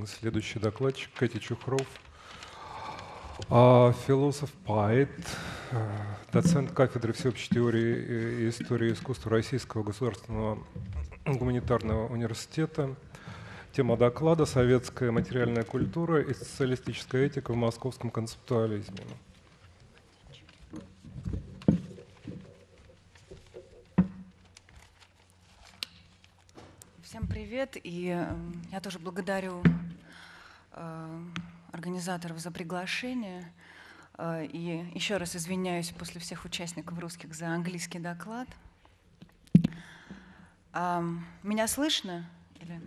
Следующий докладчик Кети Чухров, философ-поэт, доцент кафедры всеобщей теории и истории искусства Российского государственного гуманитарного университета. Тема доклада «Советская материальная культура и социалистическая этика в московском концептуализме». Всем привет, и я тоже благодарю организаторов за приглашение. И еще раз извиняюсь после всех участников русских за английский доклад. Меня слышно? Или...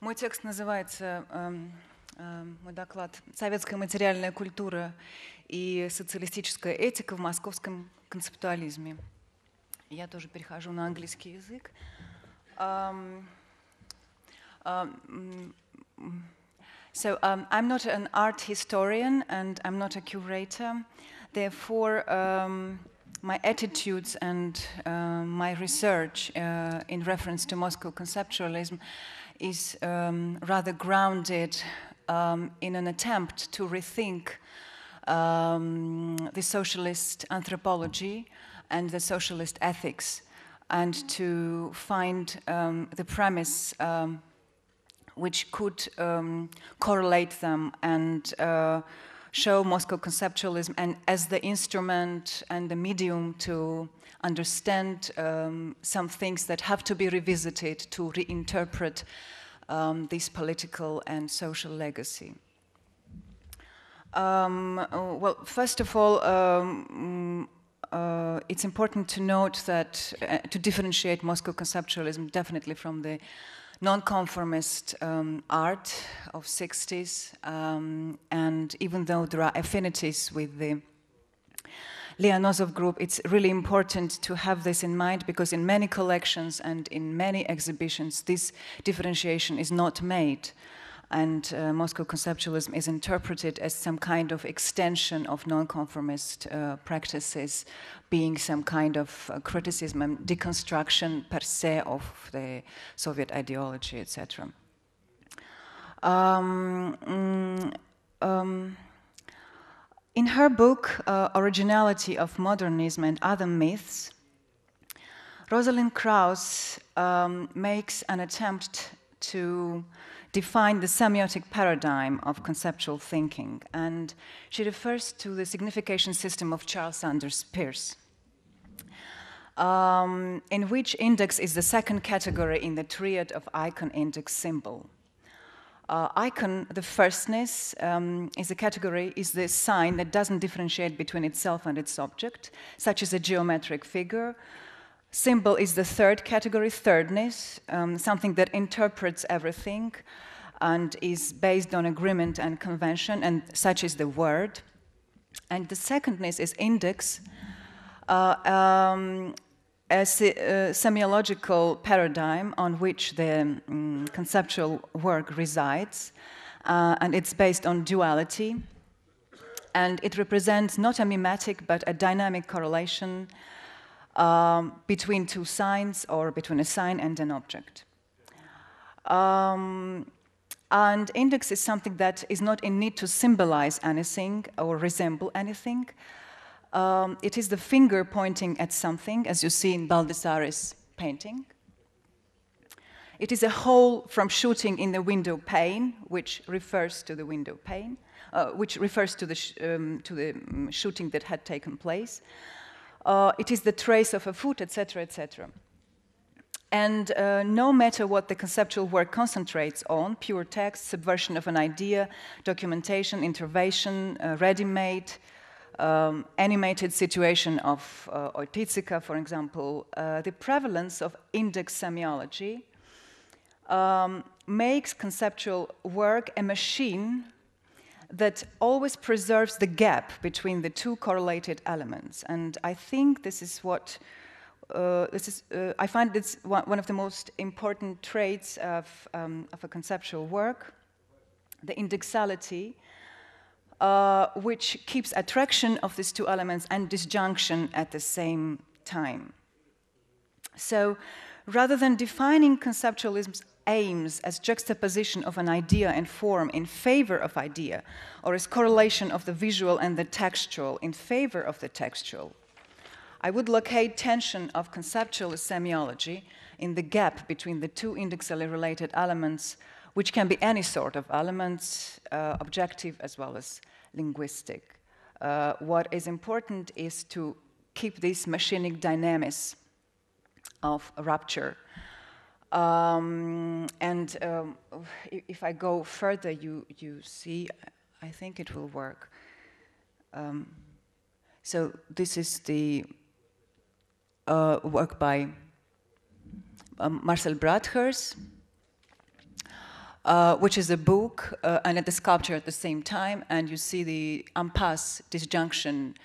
Мой текст называется, мой доклад «Советская материальная культура и социалистическая этика в московском концептуализме». Я тоже перехожу на английский язык. So I'm not an art historian and I'm not a curator. Therefore, my attitudes and my research in reference to Moscow conceptualism is rather grounded in an attempt to rethink the socialist anthropology and the socialist ethics, and to find the premise which could correlate them and show Moscow conceptualism and as the instrument and the medium to understand some things that have to be revisited to reinterpret this political and social legacy. Well, first of all, it's important to note that to differentiate Moscow conceptualism definitely from the non-conformist art of 60s, and even though there are affinities with the Lianosov group, it's really important to have this in mind, because in many collections and in many exhibitions this differentiation is not made. And Moscow conceptualism is interpreted as some kind of extension of nonconformist practices, being some kind of criticism and deconstruction per se of the Soviet ideology, etc. In her book, Originality of Modernism and Other Myths, Rosalind Krauss makes an attempt to define the semiotic paradigm of conceptual thinking, and she refers to the signification system of Charles Sanders Peirce, in which index is the second category in the triad of icon, index, symbol. Icon, the firstness, is a category, is the sign that doesn't differentiate between itself and its object, such as a geometric figure. Symbol is the third category, thirdness, something that interprets everything and is based on agreement and convention, and such is the word. And the secondness is index, a semiological paradigm on which the conceptual work resides, and it's based on duality, and it represents not a mimetic but a dynamic correlation between two signs, or between a sign and an object. And index is something that is not in need to symbolize anything or resemble anything. It is the finger pointing at something, as you see in Baldessari's painting. It is a hole from shooting in the window pane, which refers to the window pane, which refers to the shooting that had taken place. It is the trace of a foot, etc., etc. And no matter what the conceptual work concentrates on, pure text, subversion of an idea, documentation, intervention, ready-made, animated situation of Oitizika, for example, the prevalence of index semiology makes conceptual work a machine that always preserves the gap between the two correlated elements. And I think this is what, I find this one of the most important traits of a conceptual work, the indexality, which keeps attraction of these two elements and disjunction at the same time. So Rather than defining conceptualism's aims as juxtaposition of an idea and form in favor of idea, or as correlation of the visual and the textual in favor of the textual, I would locate tension of conceptualist semiology in the gap between the two indexally related elements, which can be any sort of elements, objective as well as linguistic. What is important is to keep this machinic dynamics of rupture. If I go further, you see, I think it will work. So this is the work by Marcel Brathers, which is a book and a sculpture at the same time, and you see the impasse, disjunction.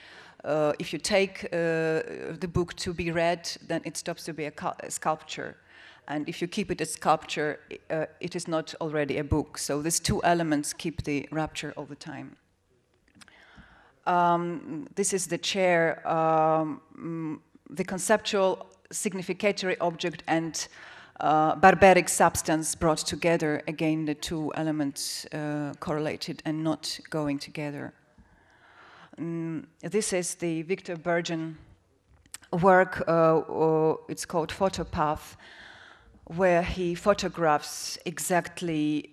If you take the book to be read, then it stops to be a sculpture. And if you keep it a sculpture, it is not already a book. So these two elements keep the rupture all the time. This is the chair, the conceptual significatory object and barbaric substance brought together. Again, the two elements correlated and not going together. This is the Victor Bergen work. It's called Photopath, where he photographs exactly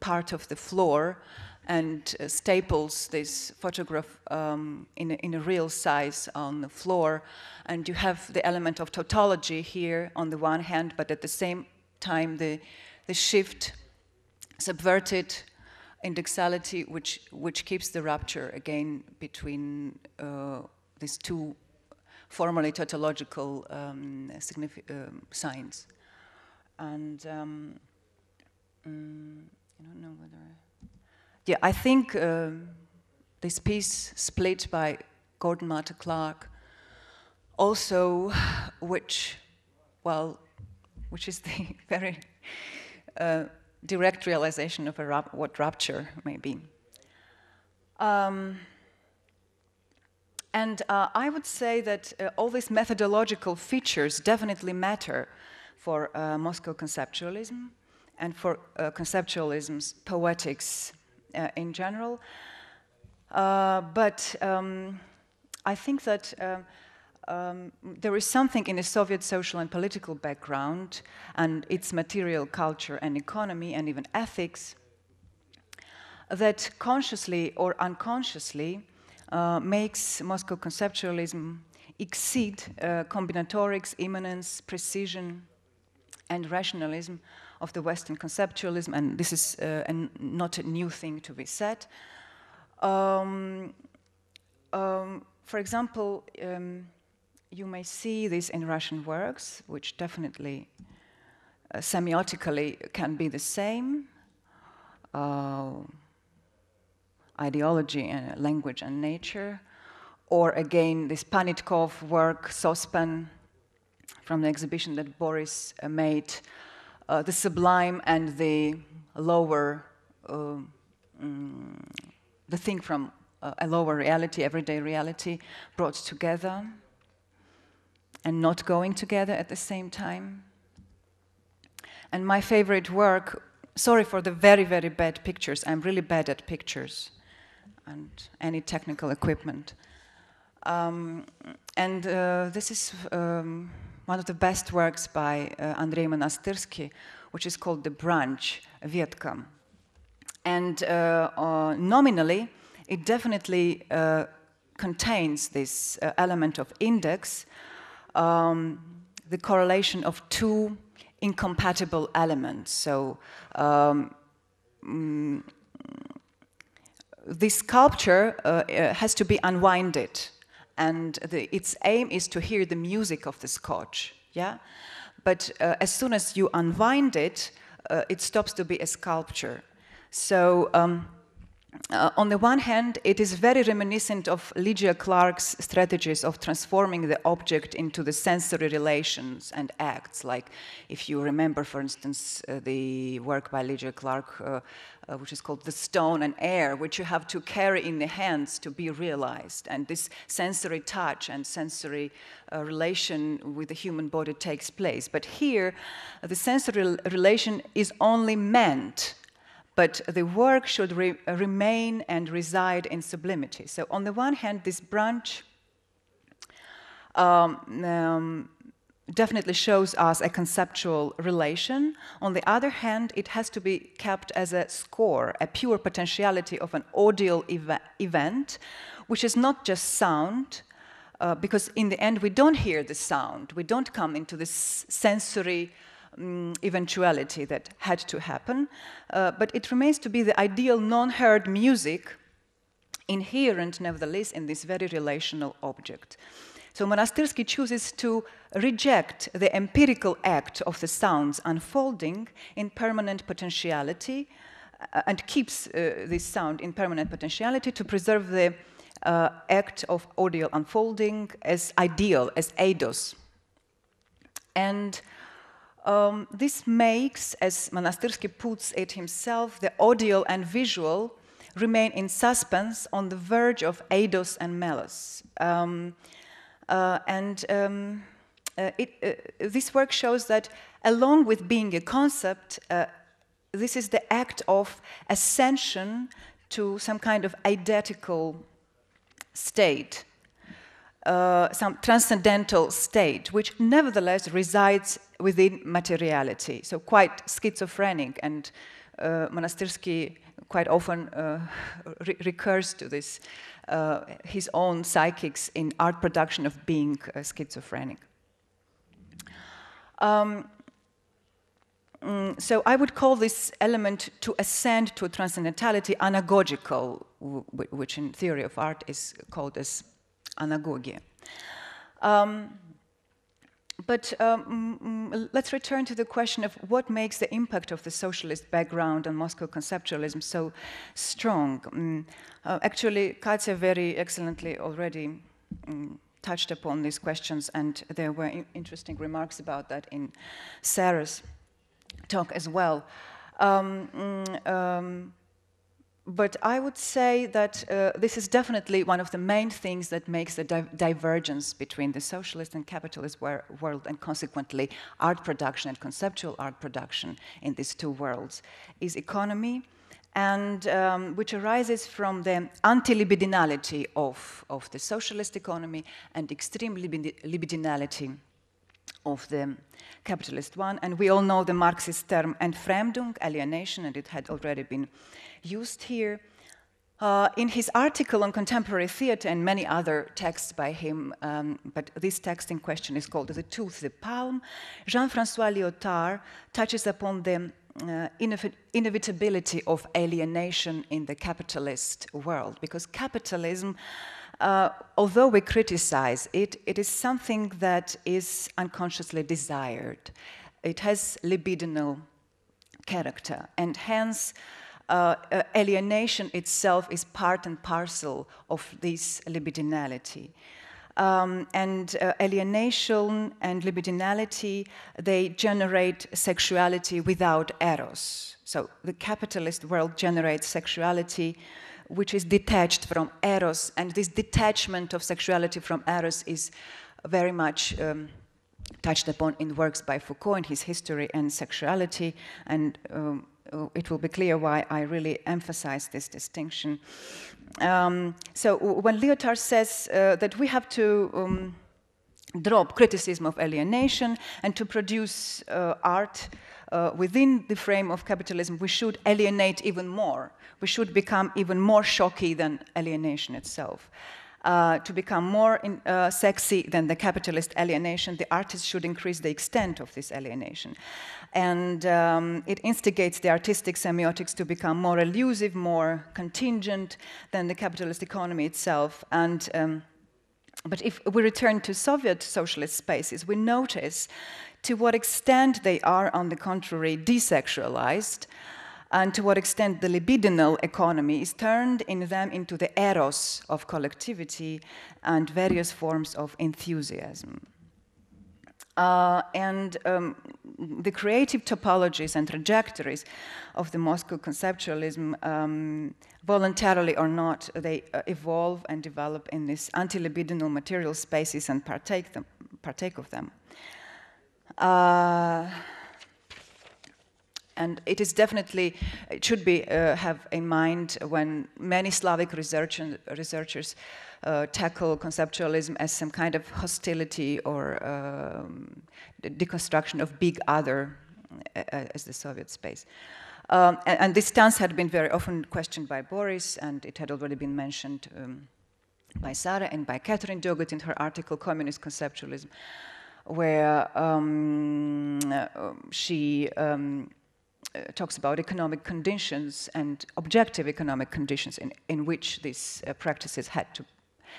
part of the floor and staples this photograph in a real size on the floor. And you have the element of tautology here on the one hand, but at the same time the shift, subverted indexality, which keeps the rupture again between these two formally tautological signs. And I don't know whether... Yeah, I think this piece split by Gordon Martha Clark also, which is the very direct realization of what rupture may be. And I would say that all these methodological features definitely matter for Moscow conceptualism and for conceptualism's poetics in general. But I think that there is something in the Soviet social and political background and its material culture and economy and even ethics that consciously or unconsciously makes Moscow conceptualism exceed combinatorics, immanence, precision, and rationalism of the Western conceptualism, and this is not a new thing to be said. For example, you may see this in Russian works, which definitely semiotically can be the same. Ideology and language and nature, or again this Panitkov work, Saucepan, from the exhibition that Boris made, the sublime and the lower, the thing from a lower reality, everyday reality, brought together and not going together at the same time. And my favorite work, sorry for the very, very bad pictures, I'm really bad at pictures and any technical equipment. This is one of the best works by Andrei Monastyrsky, which is called The Branch, Vetka. And nominally, it definitely contains this element of index, the correlation of two incompatible elements. So this sculpture has to be unwinded, and its aim is to hear the music of the scotch, yeah? But as soon as you unwind it, it stops to be a sculpture. So on the one hand, it is very reminiscent of Lygia Clark's strategies of transforming the object into the sensory relations and acts. Like, if you remember, for instance, the work by Lygia Clark, which is called The Stone and Air, which you have to carry in the hands to be realized. And this sensory touch and sensory relation with the human body takes place. But here, the sensory relation is only meant, but the work should remain and reside in sublimity. So on the one hand, this branch definitely shows us a conceptual relation. On the other hand, it has to be kept as a score, a pure potentiality of an audio event, which is not just sound, because in the end we don't hear the sound, we don't come into this sensory eventuality that had to happen, but it remains to be the ideal non-heard music, inherent nevertheless in this very relational object. So Monastyrsky chooses to reject the empirical act of the sounds unfolding in permanent potentiality, and keeps this sound in permanent potentiality to preserve the act of audio unfolding as ideal, as eidos. And this makes, as Monastyrsky puts it himself, the audio and visual remain in suspense on the verge of eidos and melos. This work shows that along with being a concept, this is the act of ascension to some kind of eidetical state, some transcendental state, which nevertheless resides within materiality. So quite schizophrenic, and Monastyrsky quite often recurs to this, his own psychics in art production of being schizophrenic. So I would call this element to ascend to transcendentality anagogical, which in theory of art is called as anagogia. But let's return to the question of what makes the impact of the socialist background on Moscow conceptualism so strong. Actually, Katya very excellently already touched upon these questions, and there were interesting remarks about that in Sarah's talk as well. But I would say that this is definitely one of the main things that makes the divergence between the socialist and capitalist world, and consequently art production and conceptual art production in these two worlds, is economy, and which arises from the anti-libidinality of the socialist economy and extreme libidinality of the capitalist one. And we all know the Marxist term Entfremdung, alienation, and it had already been used here. In his article on contemporary theater and many other texts by him, but this text in question is called The Tooth, the Palm, Jean-François Lyotard touches upon the inevitability of alienation in the capitalist world, because capitalism, although we criticize it, it is something that is unconsciously desired. It has libidinal character, and hence alienation itself is part and parcel of this libidinality. Alienation and libidinality, they generate sexuality without eros. So the capitalist world generates sexuality which is detached from eros, and this detachment of sexuality from eros is very much touched upon in works by Foucault in his History and Sexuality, and it will be clear why I really emphasize this distinction. So when Lyotard says that we have to drop criticism of alienation and to produce art within the frame of capitalism, we should alienate even more. We should become even more shocky than alienation itself. To become more sexy than the capitalist alienation, the artist should increase the extent of this alienation. And it instigates the artistic semiotics to become more elusive, more contingent than the capitalist economy itself. And but if we return to Soviet socialist spaces, we notice to what extent they are, on the contrary, desexualized, and to what extent the libidinal economy is turned in them into the eros of collectivity and various forms of enthusiasm. The creative topologies and trajectories of the Moscow conceptualism, voluntarily or not, they evolve and develop in these anti-libidinal material spaces and partake of them. And it is definitely, it should be have in mind when many Slavic researchers tackle conceptualism as some kind of hostility or deconstruction of big other as the Soviet space. And this stance had been very often questioned by Boris, and it had already been mentioned by Sarah and by Catherine Doggett in her article Communist Conceptualism, where she talks about economic conditions and objective economic conditions in which these practices had to,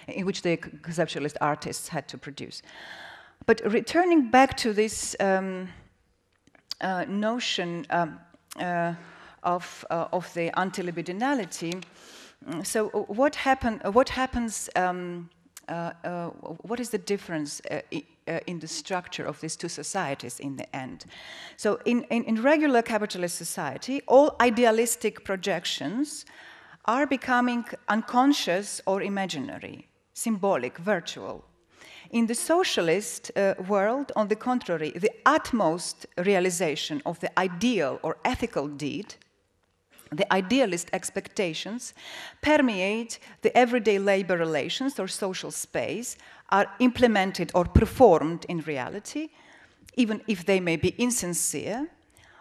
in which the conceptualist artists had to produce. But returning back to this notion of the anti-libidinality, so what happens? What is the difference in the structure of these two societies in the end? So in regular capitalist society, all idealistic projections are becoming unconscious or imaginary, symbolic, virtual. In the socialist world, on the contrary, the utmost realization of the ideal or ethical deed, the idealist expectations, permeate the everyday labor relations or social space, are implemented or performed in reality, even if they may be insincere,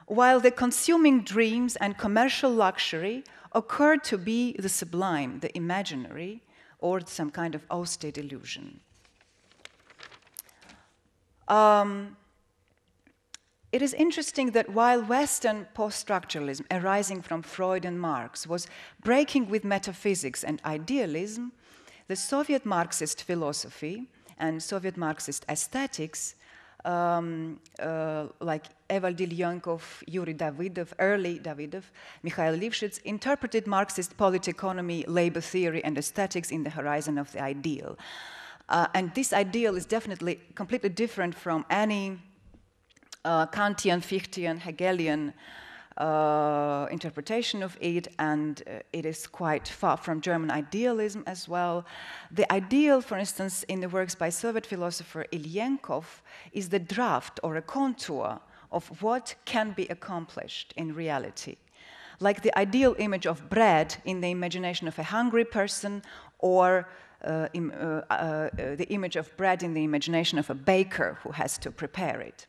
while the consuming dreams and commercial luxury occur to be the sublime, the imaginary, or some kind of austere illusion. It is interesting that while Western post-structuralism arising from Freud and Marx was breaking with metaphysics and idealism, the Soviet Marxist philosophy and Soviet Marxist aesthetics, like Evald Ilyenkov, Yuri Davidov, early Davidov, Mikhail Lifshitz, interpreted Marxist politeconomy, labor theory, and aesthetics in the horizon of the ideal. And this ideal is definitely completely different from any Kantian, Fichtean, Hegelian interpretation of it, and it is quite far from German idealism as well. The ideal, for instance, in the works by Soviet philosopher Ilyenkov, is the draft or a contour of what can be accomplished in reality. Like the ideal image of bread in the imagination of a hungry person, or the image of bread in the imagination of a baker who has to prepare it.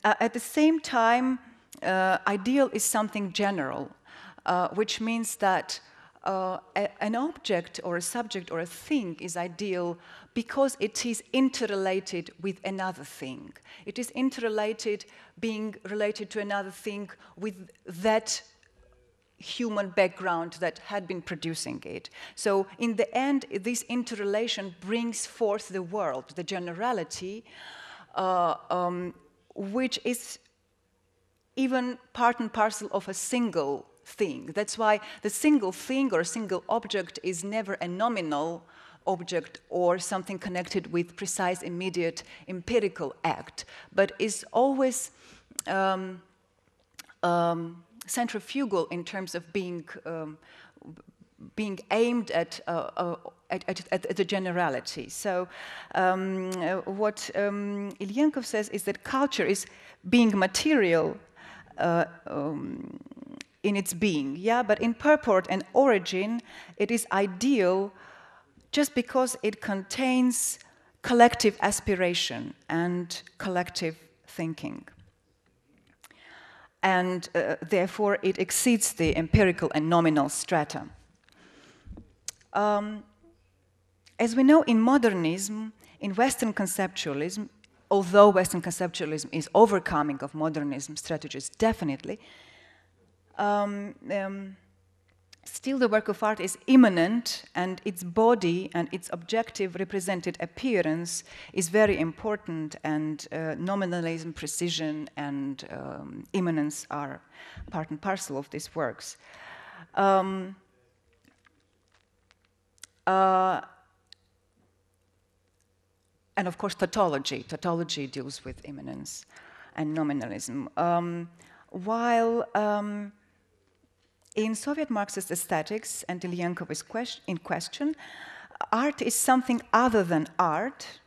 At the same time, ideal is something general, which means that an object or a subject or a thing is ideal because it is interrelated with another thing. It is interrelated, being related to another thing with that human background that had been producing it. So in the end, this interrelation brings forth the world, the generality, which is even part and parcel of a single thing. That's why the single thing or a single object is never a nominal object or something connected with precise, immediate, empirical act, but is always centrifugal in terms of being aimed at the generality. So what Ilyenkov says is that culture is being material in its being, yeah, but in purport and origin, it is ideal just because it contains collective aspiration and collective thinking. And therefore, it exceeds the empirical and nominal strata. As we know, in modernism, in Western conceptualism, although Western conceptualism is overcoming of modernism strategies, definitely, Still, the work of art is immanent, and its body and its objective represented appearance is very important, and nominalism, precision, and immanence are part and parcel of these works. And of course, tautology. Tautology deals with immanence and nominalism. While in Soviet Marxist aesthetics, and Ilyenkov is in question, art is something other than art.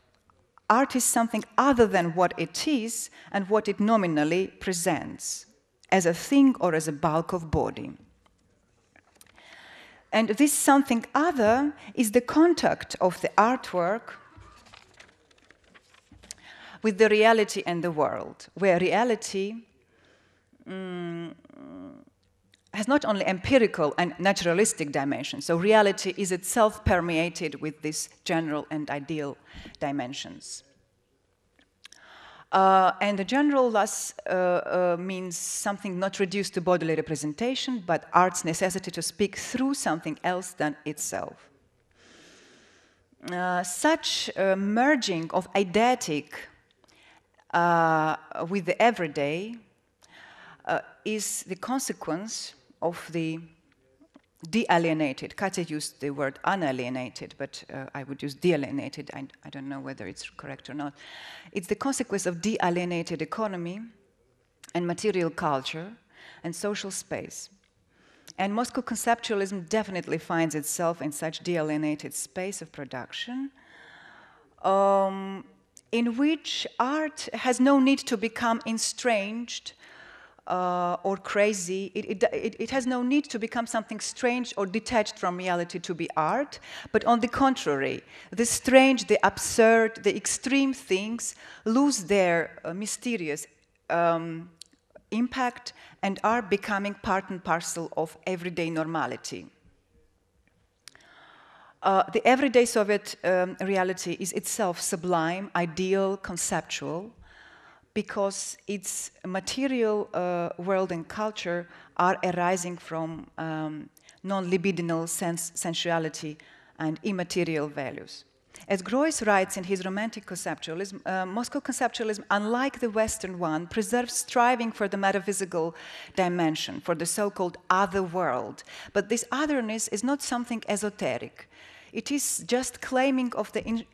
Art is something other than what it is and what it nominally presents, as a thing or as a bulk of body. And this something other is the contact of the artwork with the reality and the world, where reality has not only empirical and naturalistic dimensions, so reality is itself permeated with these general and ideal dimensions. And the general thus means something not reduced to bodily representation, but art's necessity to speak through something else than itself. Such merging of eidetic with the everyday is the consequence of the de-alienated. Katja used the word unalienated, but I would use de-alienated. I don't know whether it's correct or not. It's the consequence of de-alienated economy and material culture and social space. And Moscow conceptualism definitely finds itself in such de-alienated space of production, in which art has no need to become estranged or crazy. It has no need to become something strange or detached from reality to be art, but on the contrary, the strange, the absurd, the extreme things lose their mysterious impact and are becoming part and parcel of everyday normality. The everyday Soviet reality is itself sublime, ideal, conceptual, because its material world and culture are arising from non-libidinal sensuality and immaterial values. As Groys writes in his romantic conceptualism, Moscow conceptualism, unlike the Western one, preserves striving for the metaphysical dimension, for the so-called other world. But this otherness is not something esoteric. It is just claiming of the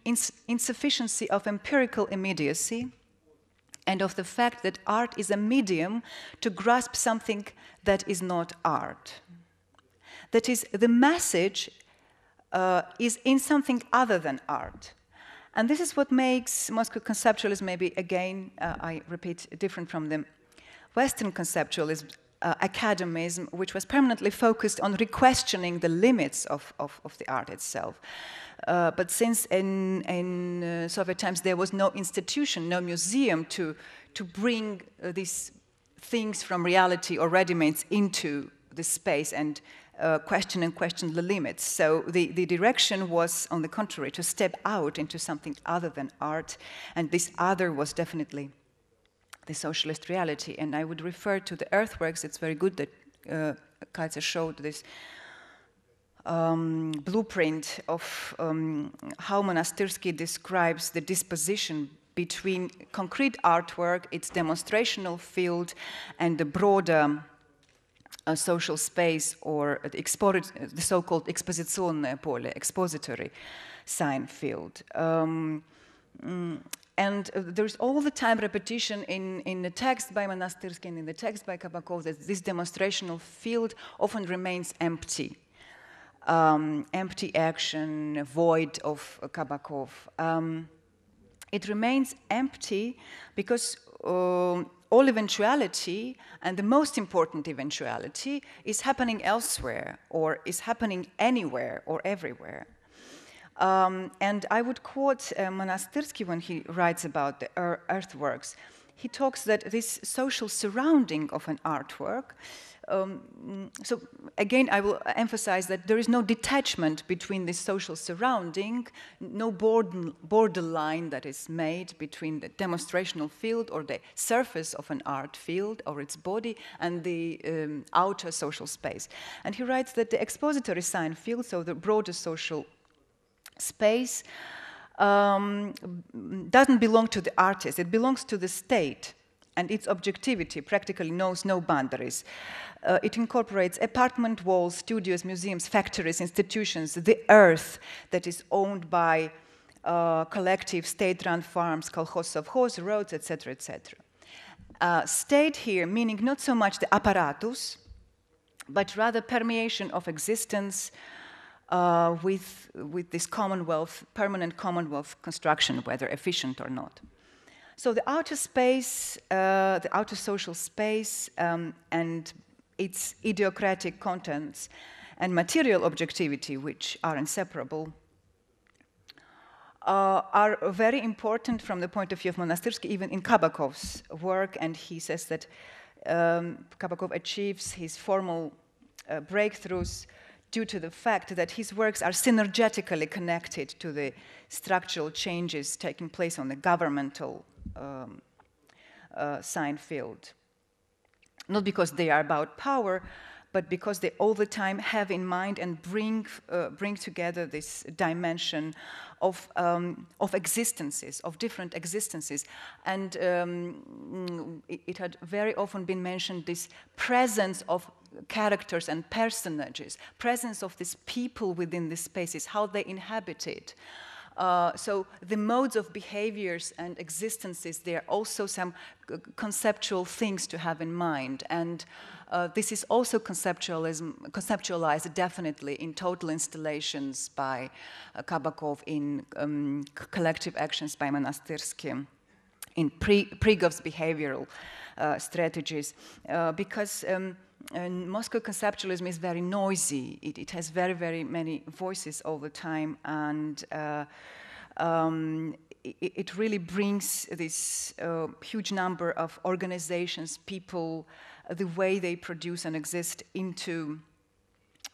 insufficiency of empirical immediacy and of the fact that art is a medium to grasp something that is not art. That is, the message is in something other than art. And this is what makes Moscow conceptualism, maybe again, I repeat, different from the Western conceptualism, academism, which was permanently focused on re-questioning the limits of the art itself. But since in Soviet times there was no institution, no museum to bring these things from reality or ready-mades into the space and question the limits. So the direction was, on the contrary, to step out into something other than art, and this other was definitely the socialist reality. And I would refer to the earthworks. It's very good that Katja showed this blueprint of how Monastyrsky describes the disposition between concrete artwork, its demonstrational field, and the broader social space, or the so-called exposiционное поле, expository sign field. And there's all the time repetition in the text by Monastyrsky and in the text by Kabakov that this demonstrational field often remains empty. Empty action, void of Kabakov. It remains empty because all eventuality, and the most important eventuality, is happening elsewhere, or is happening anywhere or everywhere. And I would quote Monastyrsky when he writes about the earthworks. he talks that this social surrounding of an artwork, so again, I will emphasize that there is no detachment between this social surrounding, no borderline that is made between the demonstrational field or the surface of an art field or its body and the outer social space. And he writes that the expository sign field, so the broader social space, doesn't belong to the artist, it belongs to the state, and its objectivity practically knows no boundaries. It incorporates apartment walls, studios, museums, factories, institutions, the earth that is owned by collective state-run farms, kolkhoz, sovkhoz, roads, etc., etc. State here meaning not so much the apparatus, but rather permeation of existence with this commonwealth, permanent commonwealth construction, whether efficient or not. So the outer space, the outer social space, and its idiocratic contents and material objectivity, which are inseparable, are very important from the point of view of Monastyrsky, even in Kabakov's work. And he says that Kabakov achieves his formal breakthroughs due to the fact that his works are synergetically connected to the structural changes taking place on the governmental sign field. Not because they are about power, but because they all the time have in mind and bring together this dimension of existences, of different existences. And it had very often been mentioned, this presence of characters and personages, presence of these people within these spaces, how they inhabit it. So the modes of behaviors and existences, they are also some conceptual things to have in mind. And this is also conceptualized definitely in total installations by Kabakov, in collective actions by Monastyrsky, in Prigov's behavioral strategies, because Moscow conceptualism is very noisy. It has very, very many voices all the time, and it really brings this huge number of organizations, people, the way they produce and exist into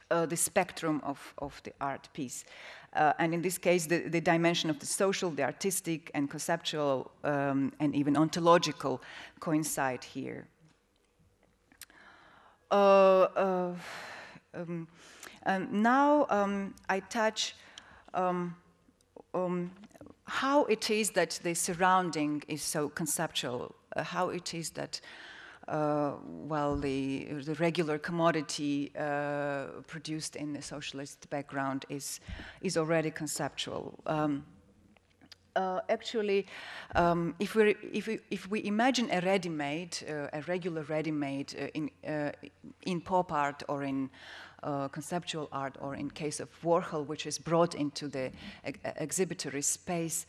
the spectrum of the art piece. And in this case, the dimension of the social, the artistic, and conceptual, and even ontological coincide here. Now I touch how it is that the surrounding is so conceptual, how it is that well, the regular commodity produced in the socialist background is already conceptual. Actually, if we imagine a ready-made, a regular ready-made in pop art or in conceptual art, or in case of Warhol, which is brought into the exhibitory space,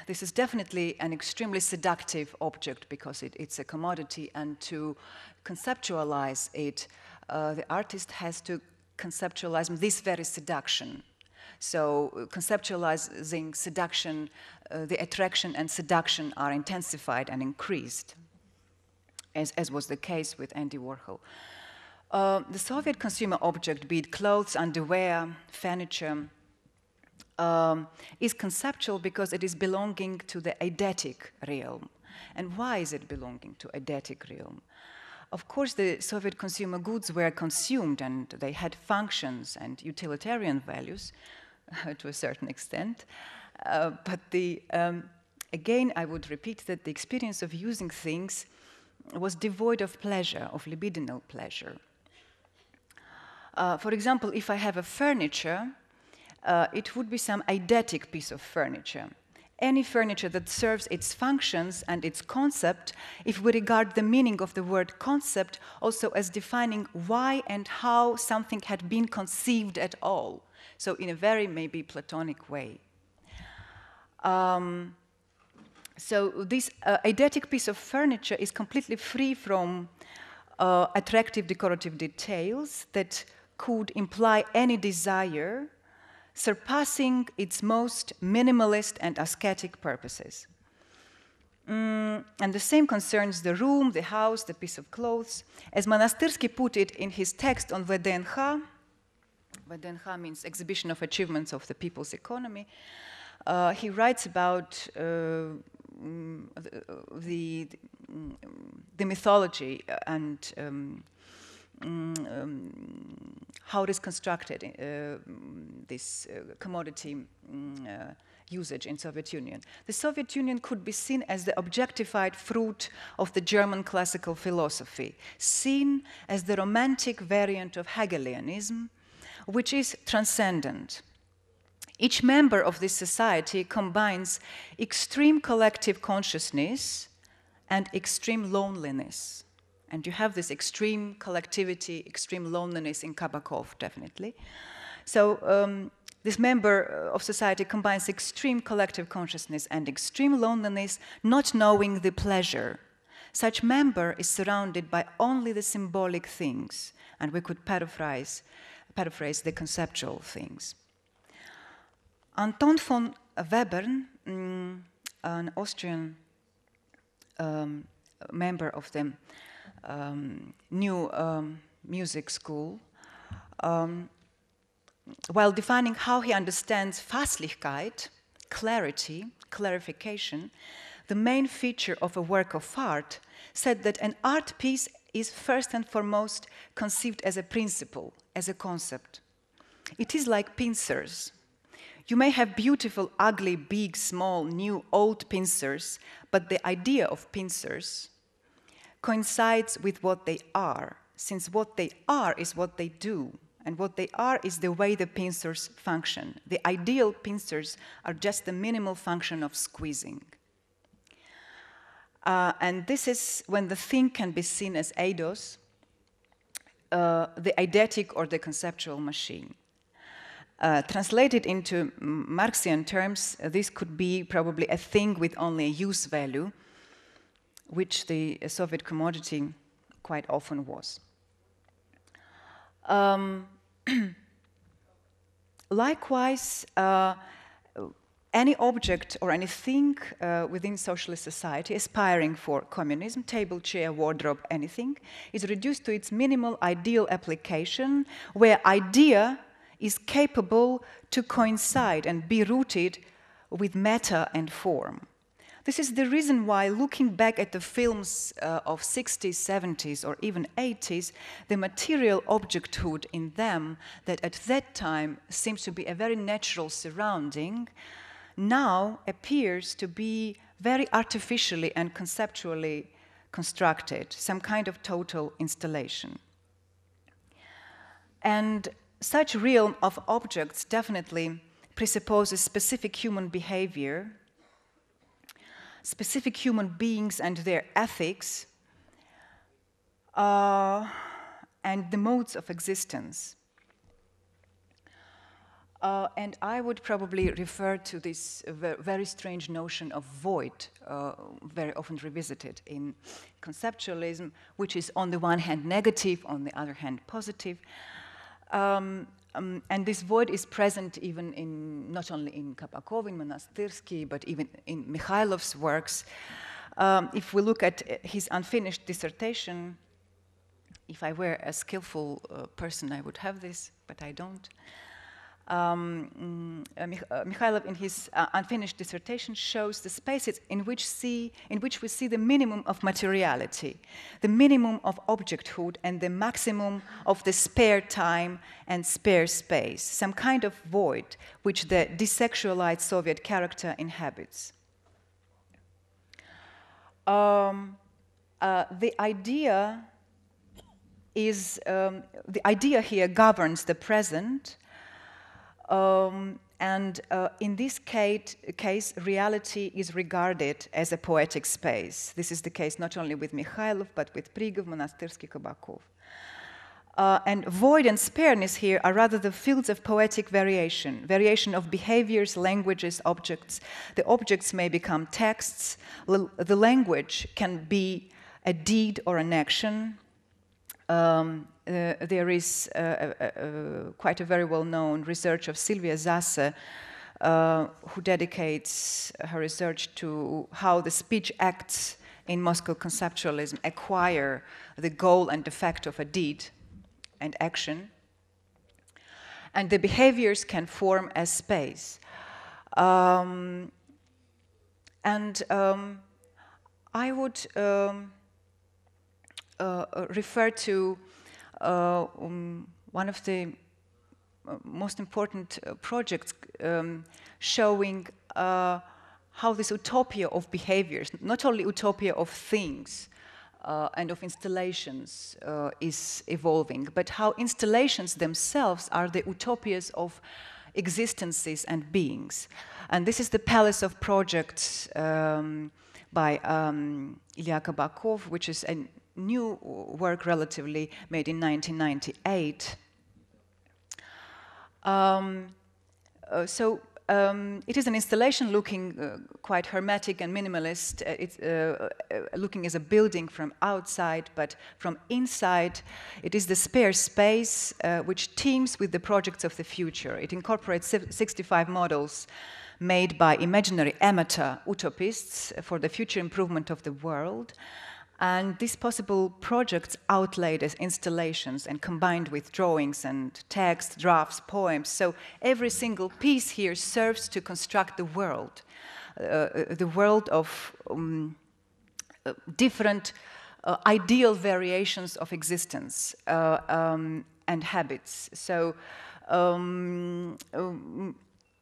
this is definitely an extremely seductive object because it's a commodity, and to conceptualize it, the artist has to conceptualize this very seduction. So conceptualizing seduction, the attraction and seduction are intensified and increased, as was the case with Andy Warhol. The Soviet consumer object, be it clothes, underwear, furniture, is conceptual because it is belonging to the eidetic realm. And why is it belonging to eidetic realm? Of course, the Soviet consumer goods were consumed and they had functions and utilitarian values to a certain extent. But again, I would repeat that the experience of using things was devoid of pleasure, of libidinal pleasure. For example, if I have a furniture, it would be some eidetic piece of furniture. Any furniture that serves its functions and its concept, if we regard the meaning of the word concept also as defining why and how something had been conceived at all. So in a very maybe Platonic way. So this eidetic piece of furniture is completely free from attractive decorative details that could imply any desire, surpassing its most minimalist and ascetic purposes. And the same concerns the room, the house, the piece of clothes. As Monastyrsky put it in his text on VDNH, VDNH means Exhibition of Achievements of the People's Economy, he writes about the mythology and how it is constructed, this commodity usage in Soviet Union. The Soviet Union could be seen as the objectified fruit of the German classical philosophy, seen as the romantic variant of Hegelianism, which is transcendent. Each member of this society combines extreme collective consciousness and extreme loneliness. And you have this extreme collectivity, extreme loneliness in Kabakov, definitely. So this member of society combines extreme collective consciousness and extreme loneliness, not knowing the pleasure. Such member is surrounded by only the symbolic things, and we could paraphrase the conceptual things. Anton von Webern, an Austrian member of the new music school, while defining how he understands Fasslichkeit, clarity, clarification, the main feature of a work of art, said that an art piece is first and foremost conceived as a principle, as a concept. It is like pincers. You may have beautiful, ugly, big, small, new, old pincers, but the idea of pincers coincides with what they are, since what they are is what they do, and what they are is the way the pincers function. The ideal pincers are just the minimal function of squeezing. And this is when the thing can be seen as eidos, the eidetic or the conceptual machine. Translated into Marxian terms, this could be probably a thing with only a use value, which the Soviet commodity quite often was. Likewise, any object or anything within socialist society aspiring for communism, table, chair, wardrobe, anything, is reduced to its minimal ideal application, where idea is capable to coincide and be rooted with matter and form. This is the reason why, looking back at the films of 60s, 70s, or even 80s, the material objecthood in them that at that time seems to be a very natural surrounding, now appears to be very artificially and conceptually constructed, some kind of total installation. And such realm of objects definitely presupposes specific human behavior, specific human beings and their ethics, and the modes of existence. And I would probably refer to this very strange notion of void, very often revisited in conceptualism, which is on the one hand negative, on the other hand positive. And this void is present even in, not only in Kabakov, in Monastyrsky, but even in Mikhailov's works. If we look at his unfinished dissertation, if I were a skillful person, I would have this, but I don't. Mikhailov, in his unfinished dissertation, shows the spaces in which we see the minimum of materiality, the minimum of objecthood, and the maximum of the spare time and spare space, some kind of void which the desexualized Soviet character inhabits. The idea here governs the present. In this case, reality is regarded as a poetic space. This is the case not only with Mikhailov, but with Prigov, Monastyrsky, Kabakov. And void and spareness here are rather the fields of poetic variation of behaviors, languages, objects. The objects may become texts. The language can be a deed or an action. There is quite a very well-known research of Sylvia Zasse who dedicates her research to how the speech acts in Moscow conceptualism acquire the goal and effect of a deed and action, and the behaviors can form a space. I would refer to one of the most important projects showing how this utopia of behaviors, not only utopia of things and of installations is evolving, but how installations themselves are the utopias of existences and beings. And this is the Palace of Projects by Ilya Kabakov, which is a new work relatively made in 1998. It is an installation looking quite hermetic and minimalist. It's looking as a building from outside, but from inside, it is the spare space which teems with the projects of the future. It incorporates 65 models made by imaginary amateur utopists for the future improvement of the world. And these possible projects outlaid as installations and combined with drawings and text, drafts, poems. So every single piece here serves to construct the world of different ideal variations of existence and habits. So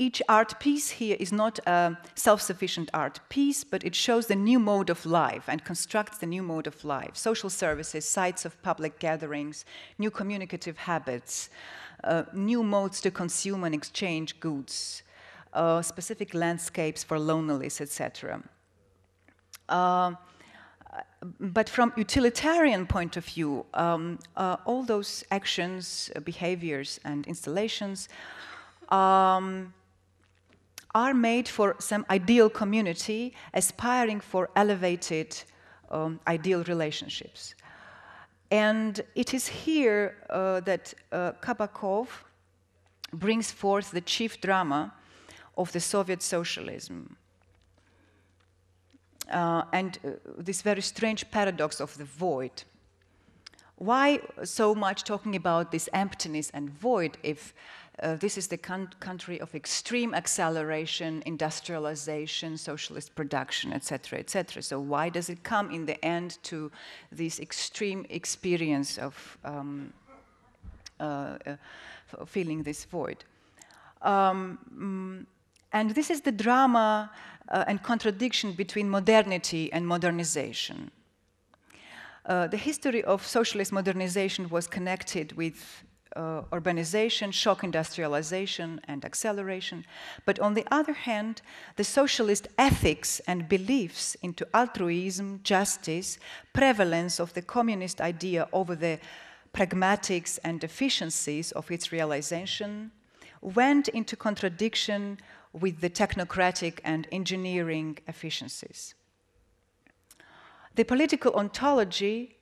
each art piece here is not a self-sufficient art piece, but it shows the new mode of life and constructs the new mode of life. Social services, sites of public gatherings, new communicative habits, new modes to consume and exchange goods, specific landscapes for loneliness, etc. But from utilitarian point of view, all those actions, behaviors, and installations are made for some ideal community aspiring for elevated ideal relationships. And it is here that Kabakov brings forth the chief drama of the Soviet socialism. And this very strange paradox of the void. Why so much talking about this emptiness and void if this is the country of extreme acceleration, industrialization, socialist production, etc., etc. So why does it come in the end to this extreme experience of feeling this void? And this is the drama and contradiction between modernity and modernization. The history of socialist modernization was connected with urbanization, shock industrialization, and acceleration. But on the other hand, the socialist ethics and beliefs into altruism, justice, prevalence of the communist idea over the pragmatics and efficiencies of its realization went into contradiction with the technocratic and engineering efficiencies. The political ontology,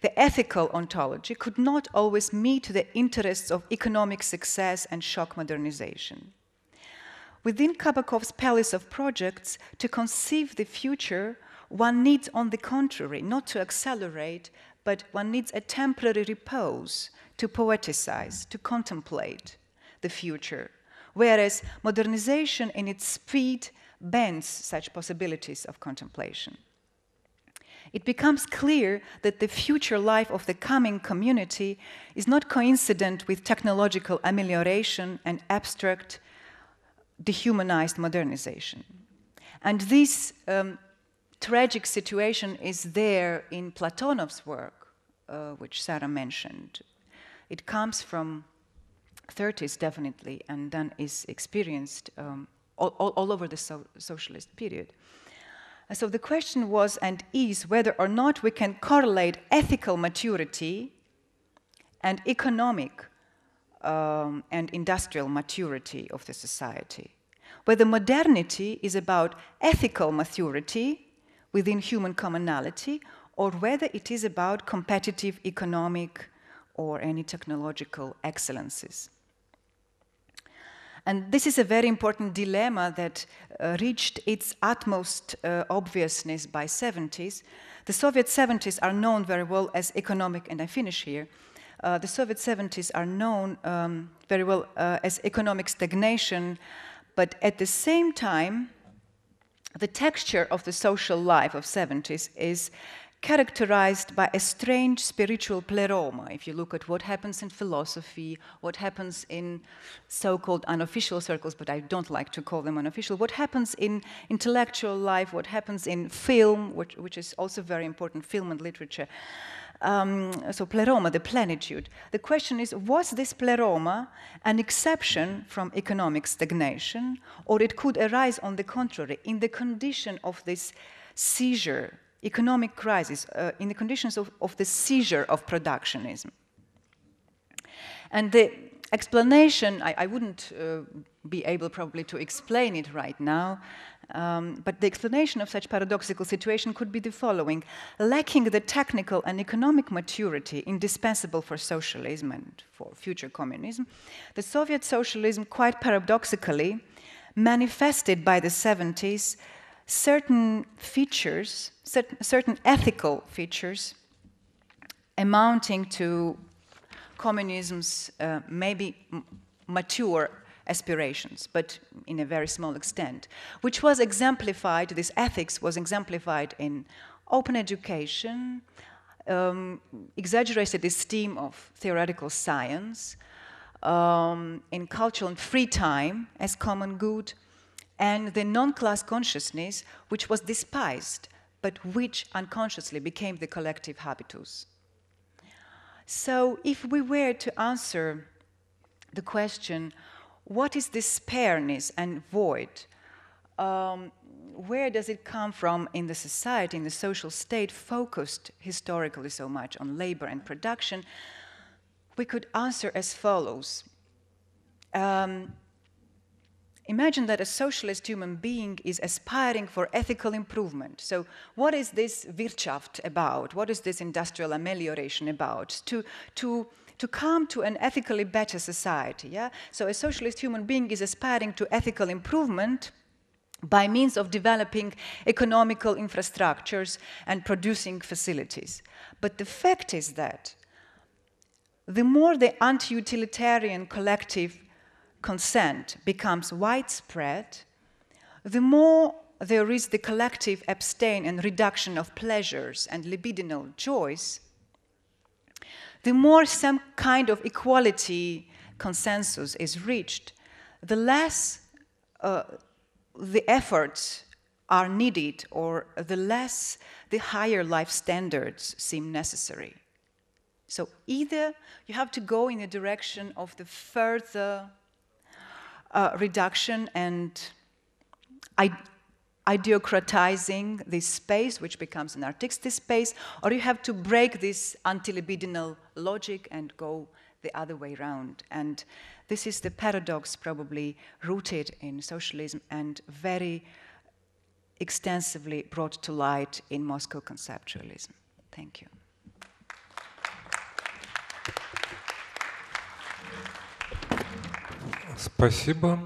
the ethical ontology, could not always meet the interests of economic success and shock modernization. Within Kabakov's palace of projects, to conceive the future, one needs, on the contrary, not to accelerate, but one needs a temporary repose to poeticize, to contemplate the future, whereas modernization in its speed bends such possibilities of contemplation. It becomes clear that the future life of the coming community is not coincident with technological amelioration and abstract, dehumanized modernization. And this tragic situation is there in Platonov's work, which Sarah mentioned. It comes from 30s, definitely, and then is experienced all over the socialist period. So the question was and is whether or not we can correlate ethical maturity and economic and industrial maturity of the society. Whether modernity is about ethical maturity within human commonality, or whether it is about competitive economic or any technological excellences. And this is a very important dilemma that reached its utmost obviousness by 70s. The Soviet 70s are known very well as economic, and I finish here. The Soviet 70s are known very well as economic stagnation, but at the same time, the texture of the social life of 70s is characterized by a strange spiritual pleroma. If you look at what happens in philosophy, what happens in so-called unofficial circles, but I don't like to call them unofficial, what happens in intellectual life, what happens in film, which is also very important, film and literature. So pleroma, the plenitude. The question is, was this pleroma an exception from economic stagnation, or it could arise on the contrary, in the condition of this seizure, economic crisis, in the conditions of the seizure of productionism? And the explanation, I wouldn't be able probably to explain it right now, but the explanation of such paradoxical situation could be the following. Lacking the technical and economic maturity indispensable for socialism and for future communism, the Soviet socialism quite paradoxically manifested by the 70s certain features, certain ethical features amounting to communism's maybe mature aspirations, but in a very small extent, which was exemplified, this ethics was exemplified in open education, exaggerated esteem of theoretical science, in cultural and free time as common good, and the non-class consciousness, which was despised, but which unconsciously became the collective habitus. So if we were to answer the question, what is this spareness and void? Where does it come from in the society, in the social state, focused historically so much on labor and production? We could answer as follows. Imagine that a socialist human being is aspiring for ethical improvement. So what is this Wirtschaft about? What is this industrial amelioration about? To come to an ethically better society, yeah? So a socialist human being is aspiring to ethical improvement by means of developing economical infrastructures and producing facilities. But the fact is that the more the anti-utilitarian collective consent becomes widespread, the more there is the collective abstain and reduction of pleasures and libidinal joys, the more some kind of equality consensus is reached, the less the efforts are needed, or the higher life standards seem necessary. So either you have to go in the direction of the further reduction and idiocratizing this space, which becomes an artistic space, or you have to break this anti-libidinal logic and go the other way around. And this is the paradox probably rooted in socialism and very extensively brought to light in Moscow conceptualism. Thank you. Спасибо.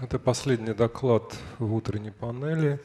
Это последний доклад в утренней панели.